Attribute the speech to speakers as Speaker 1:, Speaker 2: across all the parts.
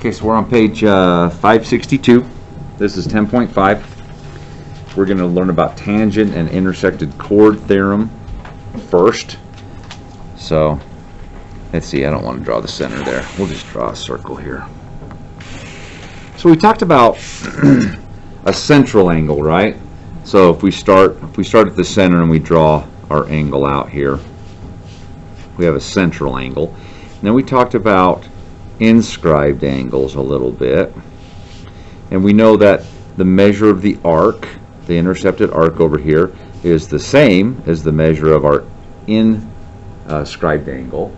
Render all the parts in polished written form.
Speaker 1: Okay, so we're on page 562. This is 10.5. We're going to learn about tangent and intersected chord theorem first. So let's see, I don't want to draw the center there. We'll just draw a circle here. So we talked about a central angle, right? So if we start at the center and we draw our angle out here, we have a central angle. And then we talked about inscribed angles a little bit, and we know that the measure of the arc, the intercepted arc over here, is the same as the measure of our inscribed angle.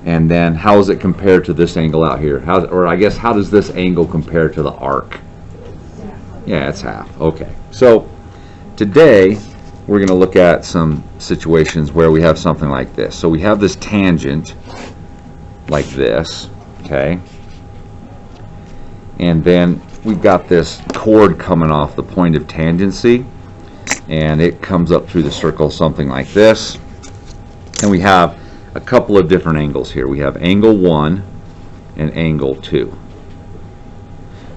Speaker 1: And then how is it compared to this angle out here? How does this angle compare to the arc? Yeah, it's half. Okay, so today we're going to look at some situations where we have something like this. So we have this tangent like this, okay, and then we've got this chord coming off the point of tangency, and it comes up through the circle something like this, and we have a couple of different angles here. We have angle 1 and angle 2.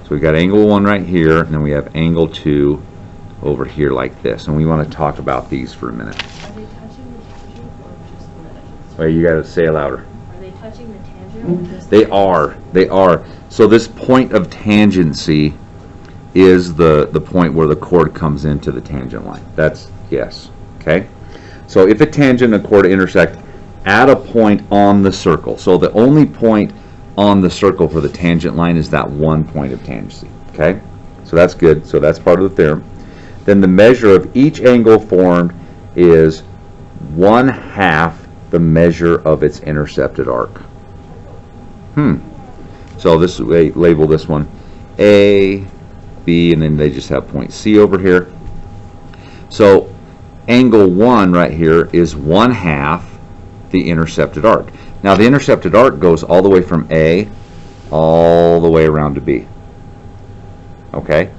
Speaker 1: So we've got angle 1 right here, and then we have angle 2 over here like this, and we want to talk about these for a minute.
Speaker 2: Are they touching the tangent or just the...
Speaker 1: Well, you got to say it louder.
Speaker 2: Are they touching the tangent or just
Speaker 1: They are. They are. So this point of tangency is the point where the chord comes into the tangent line. That's yes. Okay. So if a tangent and a chord intersect at a point on the circle, so the only point on the circle for the tangent line is that one point of tangency. Okay. So that's good. So that's part of the theorem. Then the measure of each angle formed is 1/2 the measure of its intercepted arc. So this way, label this one A, B, and then they just have point C over here. So angle 1 right here is 1/2 the intercepted arc. Now the intercepted arc goes all the way from A all the way around to B. Okay?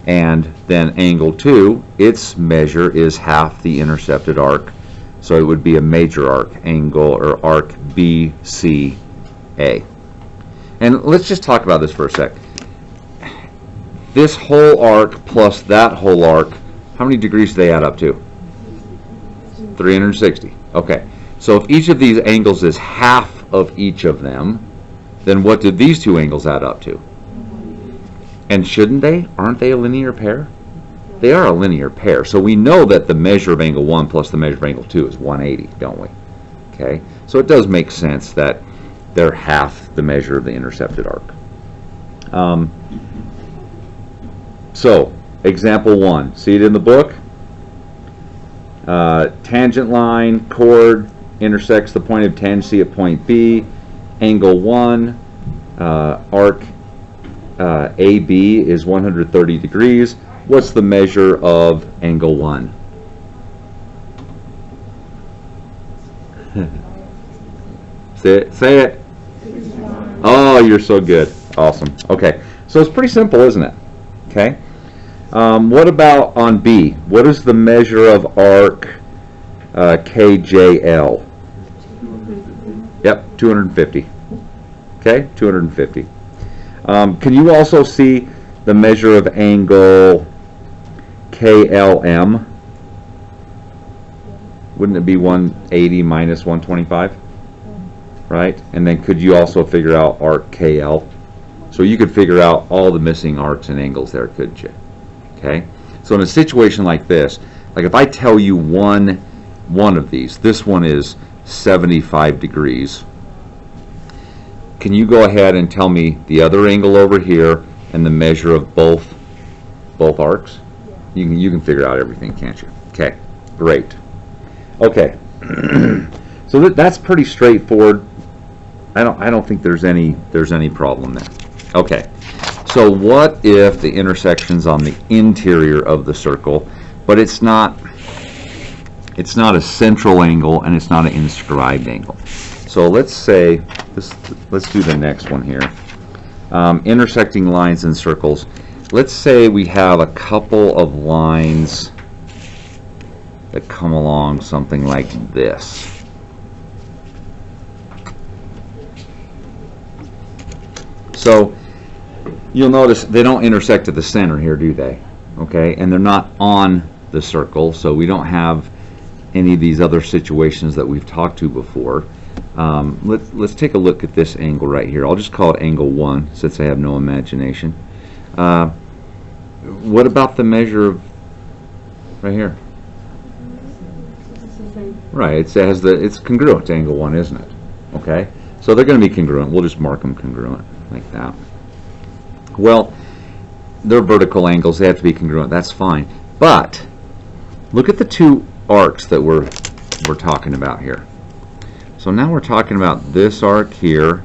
Speaker 1: And then angle 2, its measure is half the intercepted arc. So it would be a major arc, angle or arc BCA. And let's just talk about this for a sec. This whole arc plus that whole arc, how many degrees do they add up to? 360. Okay. So if each of these angles is half of each of them, then what did these two angles add up to? And shouldn't they? Aren't they a linear pair? They are a linear pair. So we know that the measure of angle 1 plus the measure of angle 2 is 180, don't we? Okay. So it does make sense that they're half the measure of the intercepted arc. So, example 1. See it in the book? Tangent line, chord, intersects the point of tangency at point B. Angle 1, arc AB is 130 degrees. What's the measure of angle 1? Say it. Oh, you're so good. Awesome. Okay. So it's pretty simple, isn't it? Okay. What about on B? What is the measure of arc KJL? Yep, 250. Okay, 250. Can you also see the measure of angle KLM? Wouldn't it be 180 minus 125? Right? And then could you also figure out arc KL? So you could figure out all the missing arcs and angles there, couldn't you? Okay? So in a situation like this, like if I tell you one of these, this one is 75 degrees. Can you go ahead and tell me the other angle over here and the measure of both arcs? You can figure out everything, can't you? Okay, great. Okay, so that's pretty straightforward. I don't think there's any problem there. Okay, so what if the intersection's on the interior of the circle, but it's not a central angle and it's not an inscribed angle? So let's say let's do the next one here. Intersecting lines and circles. Let's say we have a couple of lines that come along something like this. So you'll notice they don't intersect at the center here, do they? Okay, and they're not on the circle, so we don't have any of these other situations that we've talked to before. Let's take a look at this angle right here. I'll just call it angle 1 since I have no imagination. What about the measure of right here? Right, it's congruent to angle 1, isn't it? Okay, so they're going to be congruent. We'll just mark them congruent like that. Well, they're vertical angles. They have to be congruent. That's fine. But look at the two arcs that we're talking about here. So now we're talking about this arc here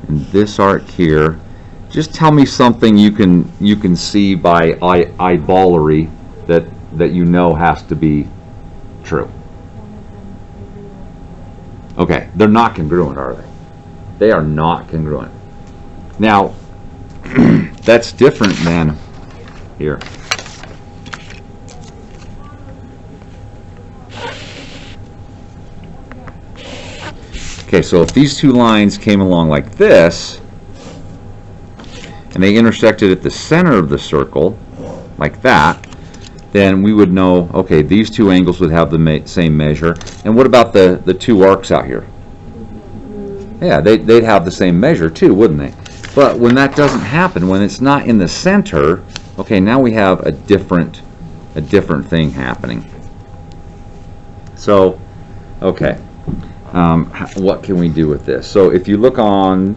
Speaker 1: and this arc here. Just tell me something you can see by eyeballery that you know has to be true. Okay, they're not congruent, are they? They are not congruent. Now, that's different than here. Okay, so if these two lines came along like this, and they intersected at the center of the circle, like that, then we would know, okay, these two angles would have the same measure. And what about the two arcs out here? Yeah, they'd have the same measure too, wouldn't they? But when that doesn't happen, when it's not in the center, okay, now we have a different thing happening. So, okay, what can we do with this? So if you look on,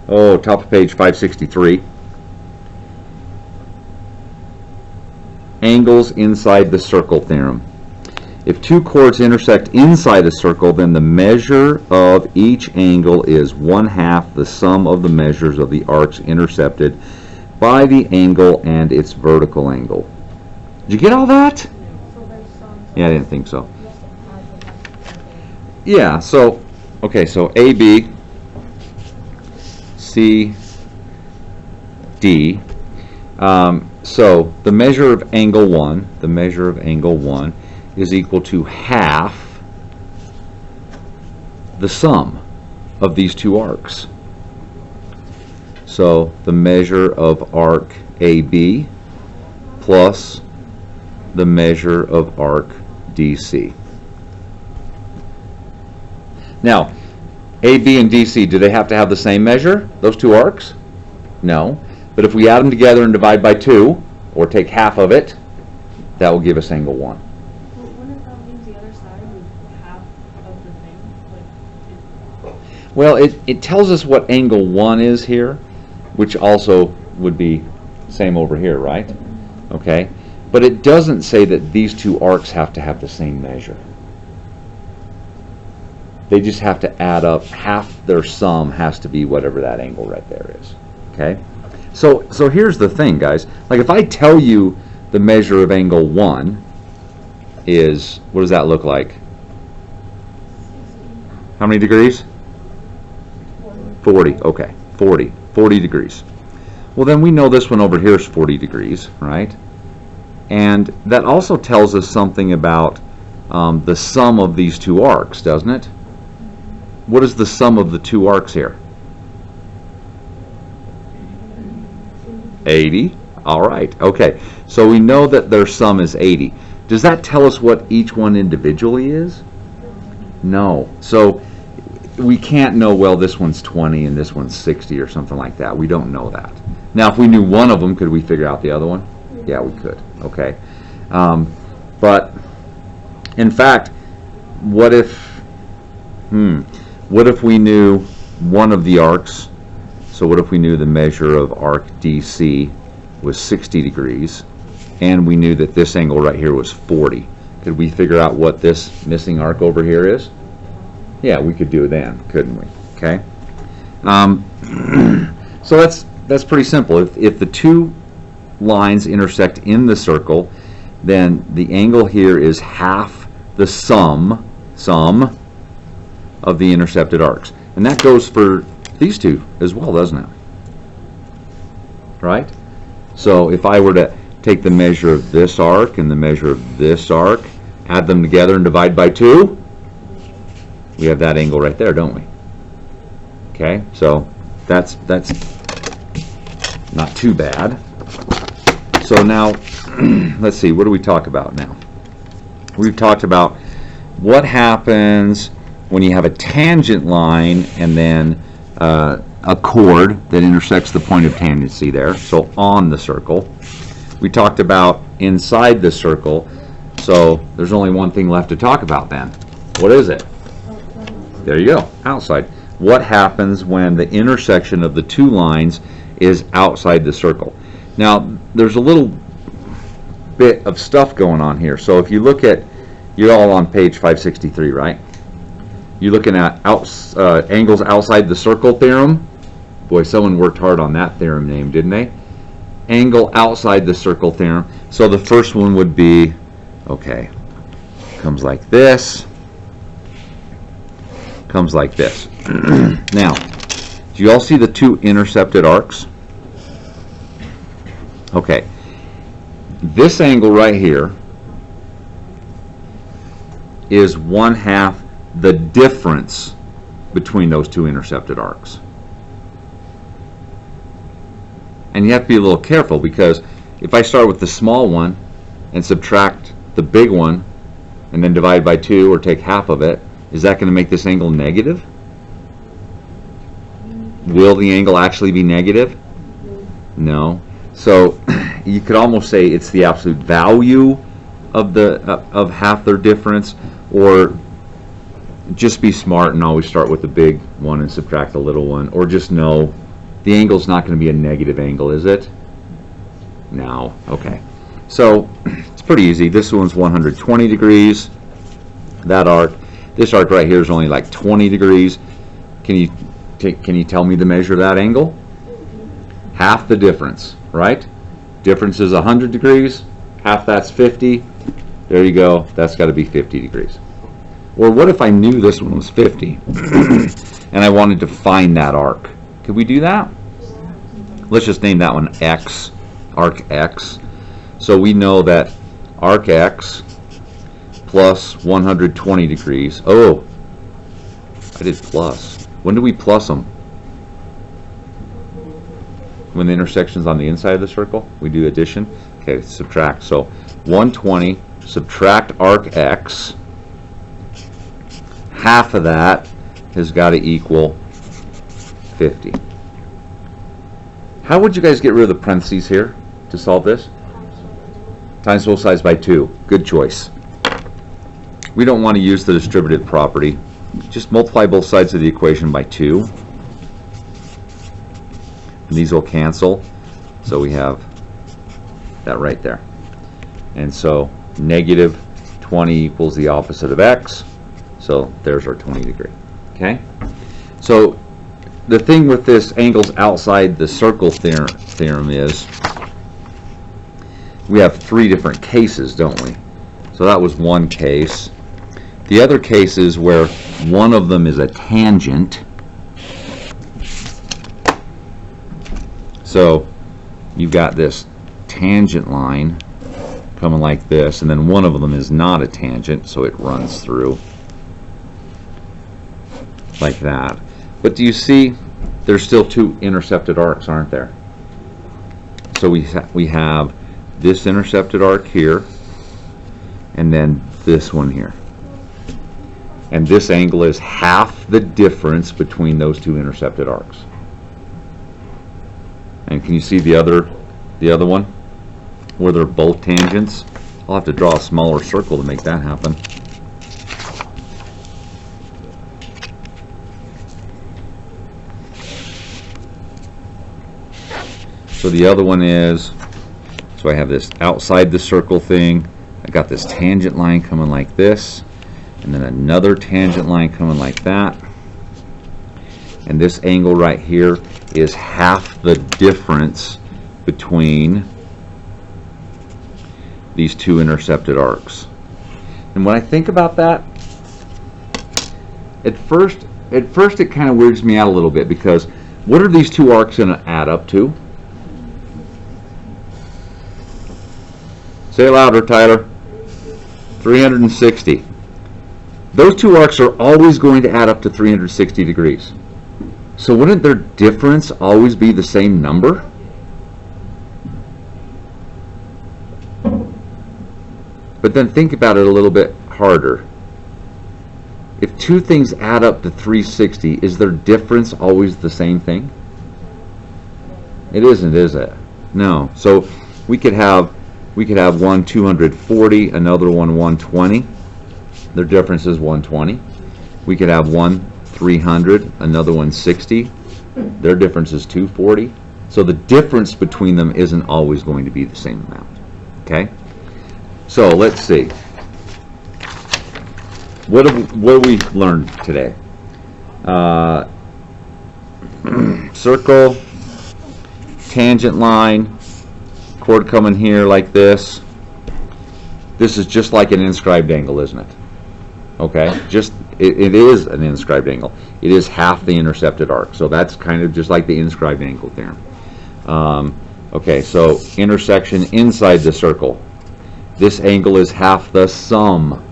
Speaker 1: top of page 563, angles inside the circle theorem. If two chords intersect inside a circle, then the measure of each angle is 1/2 the sum of the measures of the arcs intercepted by the angle and its vertical angle. Did you get all that? Yeah, I didn't think so. Yeah, so, okay, so AB, C, D. So the measure of angle 1, is equal to 1/2 the sum of these two arcs. So the measure of arc AB plus the measure of arc DC. Now, AB and DC, do they have to have the same measure, those two arcs? No. But if we add them together and divide by 2, or take half of it, that will give us angle 1.
Speaker 2: Well, wouldn't that mean the other side with half of the thing? Like,
Speaker 1: Well, it tells us what angle 1 is here, which also would be same over here, right? Okay. But it doesn't say that these two arcs have to have the same measure. They just have to add up. Half their sum has to be whatever that angle right there is. Okay? So here's the thing, guys. Like if I tell you the measure of angle 1 is, what does that look like? How many degrees? 40. Okay, 40 degrees. Well, then we know this one over here is 40 degrees, right? And that also tells us something about the sum of these two arcs, doesn't it? What is the sum of the two arcs here? 80. All right. Okay. So we know that their sum is 80. Does that tell us what each one individually is? No. So we can't know, well, this one's 20 and this one's 60 or something like that. We don't know that. Now, if we knew one of them, could we figure out the other one? Yeah, we could. Okay. But in fact, what if we knew one of the arcs? So what if we knew the measure of arc DC was 60 degrees, and we knew that this angle right here was 40? Could we figure out what this missing arc over here is? Yeah, we could do it then, couldn't we? Okay. So that's pretty simple. If the two lines intersect in the circle, then the angle here is half the sum of the intercepted arcs. And that goes for these two as well, doesn't it? Right? So if I were to take the measure of this arc and the measure of this arc, add them together and divide by 2, we have that angle right there, don't we? Okay, so that's Not too bad. So now, let's see, what do we talk about now? We've talked about what happens when you have a tangent line and then a chord that intersects the point of tangency there, so on the circle. We talked about inside the circle, so there's only one thing left to talk about then. What is it? There you go, outside. What happens when the intersection of the two lines is outside the circle? Now, there's a little bit of stuff going on here. So if you look at, you're all on page 563, right? You're looking at angles outside the circle theorem. Boy, someone worked hard on that theorem name, didn't they? Angle outside the circle theorem. So the first one would be, okay, comes like this, comes like this. Now, do you all see the two intercepted arcs? Okay, this angle right here is 1/2 the difference between those two intercepted arcs. And you have to be a little careful, because if I start with the small one and subtract the big one and then divide by 2 or take half of it, is that going to make this angle negative? Will the angle actually be negative? No. So you could almost say it's the absolute value of the of half their difference, or just be smart and always start with the big one and subtract the little one, or just know the angle's not going to be a negative angle, is it? No. Okay. So it's pretty easy. This one's 120 degrees. That arc, this arc right here is only like 20 degrees. Can you tell me the measure of that angle? Half the difference, right? Difference is 100 degrees. Half that's 50. There you go. That's got to be 50 degrees. Or what if I knew this one was 50 and I wanted to find that arc? Could we do that? Let's just name that one X, arc X. So we know that arc X plus 120 degrees. Oh, I did plus. When do we plus them? When the intersection's on the inside of the circle, we do addition. Okay, subtract. So 120, subtract arc X. Half of that has got to equal 50. How would you guys get rid of the parentheses here to solve this? Times both sides by 2. Good choice. We don't want to use the distributive property. Just multiply both sides of the equation by 2. And these will cancel. So we have that right there. And so negative 20 equals the opposite of x. So there's our 20 degree. Okay? So the thing with this angles outside the circle theorem is we have 3 different cases, don't we? So that was one case. The other case is where one of them is a tangent. So you've got this tangent line coming like this, and then one of them is not a tangent, so it runs through like that. But do you see there's still 2 intercepted arcs, aren't there? So we have this intercepted arc here, and then this one here. And this angle is half the difference between those 2 intercepted arcs. And can you see the other one where they're both tangents? I'll have to draw a smaller circle to make that happen. So the other one is, so I have this outside the circle thing. I got this tangent line coming like this, and then another tangent line coming like that. And this angle right here is half the difference between these 2 intercepted arcs. And when I think about that, at first it kind of weirds me out a little bit, because what are these 2 arcs going to add up to? Say it louder, Tyler. 360. Those 2 arcs are always going to add up to 360 degrees. So wouldn't their difference always be the same number? But then think about it a little bit harder. If two things add up to 360, is their difference always the same thing? It isn't, is it? No. So we could have one 240, another one 120. Their difference is 120. We could have one 300, another one 60. Their difference is 240. So the difference between them isn't always going to be the same amount. Okay? So let's see. What have we learned today? Circle, tangent line, chord coming here like this. This is just like an inscribed angle, isn't it? Okay, it is an inscribed angle. It is half the intercepted arc, so that's kind of just like the inscribed angle theorem. Okay, so intersection inside the circle. This angle is half the sum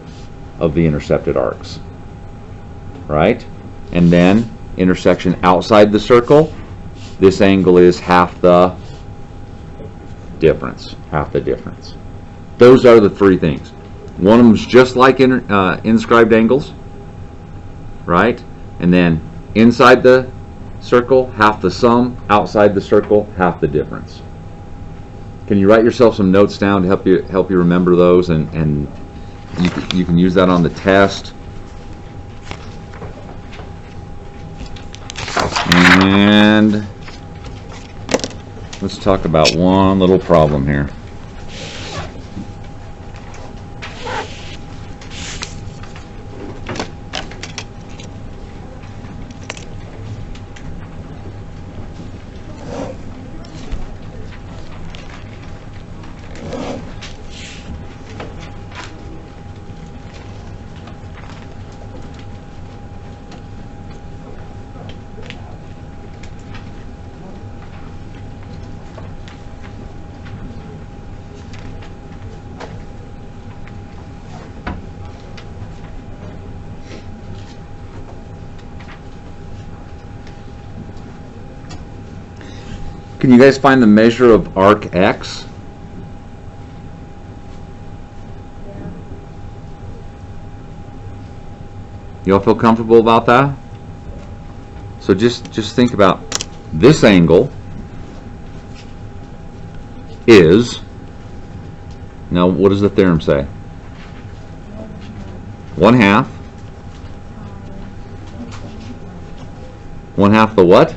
Speaker 1: of the intercepted arcs, right? And then intersection outside the circle, this angle is half the difference, Those are the three things. One of them is just like inscribed angles, right? And then inside the circle, half the sum, outside the circle, half the difference. Can you write yourself some notes down to help you remember those, and you can use that on the test. And let's talk about one little problem here. Can you guys find the measure of arc X? You all feel comfortable about that? So just think about this angle is, now what does the theorem say? 1/2. 1/2 the what?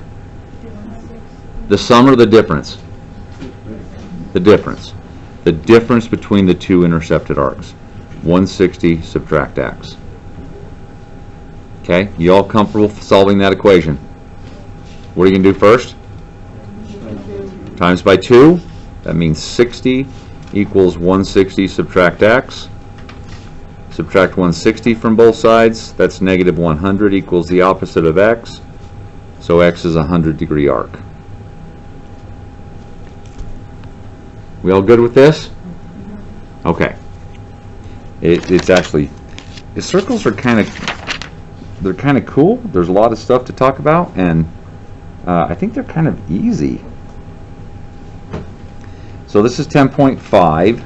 Speaker 1: The sum or the difference? The difference. The difference between the two intercepted arcs. 160 subtract X. Okay, you all comfortable solving that equation? What are you going to do first? Times by 2. That means 60 equals 160 subtract X. Subtract 160 from both sides. That's negative 100 equals the opposite of X. So X is a 100-degree arc. We all good with this? Okay. It's actually, the circles are kind of cool. There's a lot of stuff to talk about, and I think they're kind of easy. So this is 10.5.